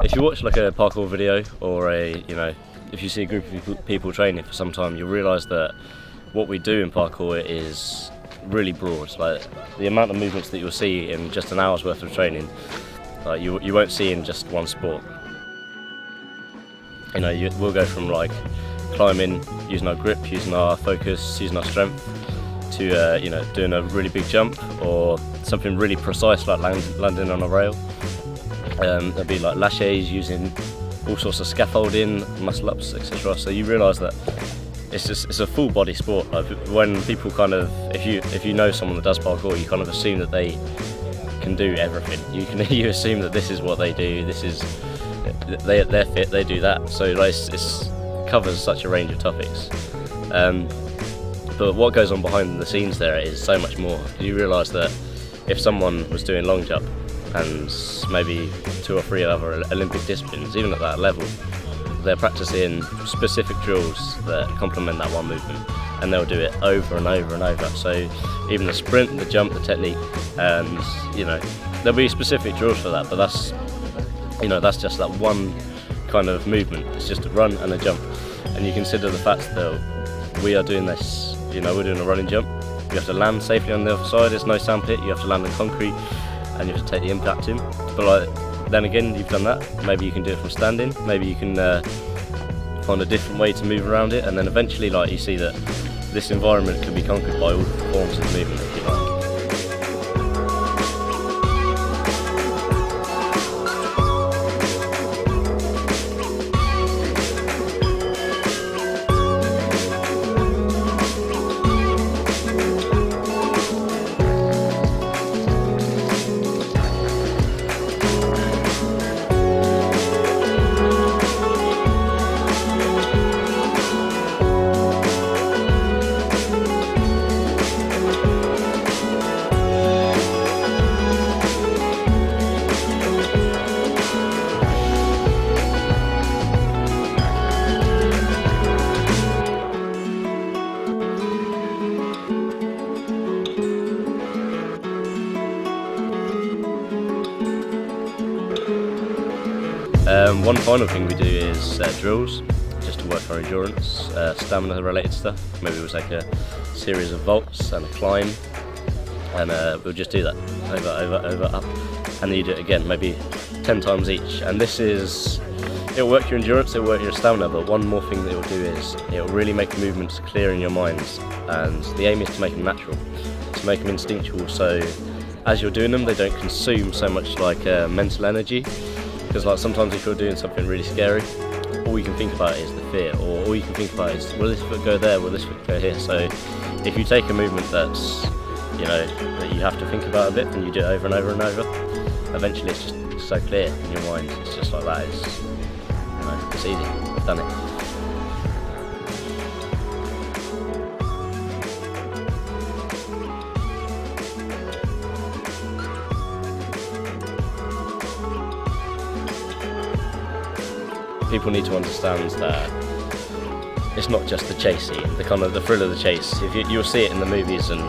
If you watch like a parkour video or if you see a group of people training for some time, you'll realise that what we do in parkour is really broad. Like the amount of movements that you'll see in just an hour's worth of training, like you won't see in just one sport. We'll go from like climbing, using our grip, using our focus, using our strength, to doing a really big jump or something really precise like landing on a rail. There'll be like laches, using all sorts of scaffolding, muscle ups, etc. So you realise that it's a full body sport. Like when people if you know someone that does parkour, you kind of assume that they can do everything. You assume that this is what they do. They're fit. They do that. So like, it covers such a range of topics. But what goes on behind the scenes there is so much more. You realise that if someone was doing long jump and maybe 2 or 3 other Olympic disciplines, even at that level, they're practicing specific drills that complement that one movement, and they'll do it over and over and over. So even the sprint, the jump, the technique, and there'll be specific drills for that, but that's just that one kind of movement. It's just a run and a jump, and you consider the fact that we are doing this. We're doing a running jump. You have to land safely on the other side. There's no sandpit. You have to land on concrete, and you have to take the impact in. But then again, you've done that. Maybe you can do it from standing. Maybe you can find a different way to move around it, and then eventually, you see that this environment can be conquered by all forms of movement, if you like. One final thing we do is drills, just to work our endurance, stamina related stuff. Maybe we'll take a series of vaults and a climb, and we'll just do that over, up, and then you do it again, maybe 10 times each. And it'll work your endurance, it'll work your stamina, but one more thing that it will do is it'll really make the movements clear in your minds, and the aim is to make them natural, to make them instinctual, so as you're doing them they don't consume so much mental energy. Because sometimes if you're doing something really scary, all you can think about is the fear, or all you can think about is, will this foot go there, will this foot go here? So if you take a movement that's, that you have to think about a bit, and you do it over and over and over, eventually it's just so clear in your mind. It's just like that. It's easy. I've done it. People need to understand that it's not just the chase scene, the thrill of the chase. You'll see it in the movies, and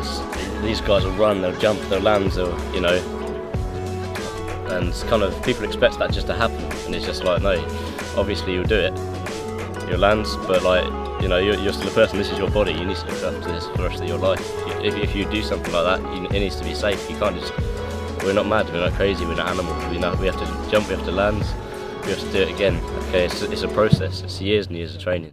these guys will run, they'll jump, they'll land, and people expect that just to happen, and it's just like, no, obviously you'll do it, you'll land, but you're still a person. This is your body. You need to look after this for the rest of your life. If you do something like that, it needs to be safe. You can't just. We're not mad. We're not crazy. We're not animals. We have to jump. We have to land. We have to do it again. Okay, it's a process. It's years and years of training.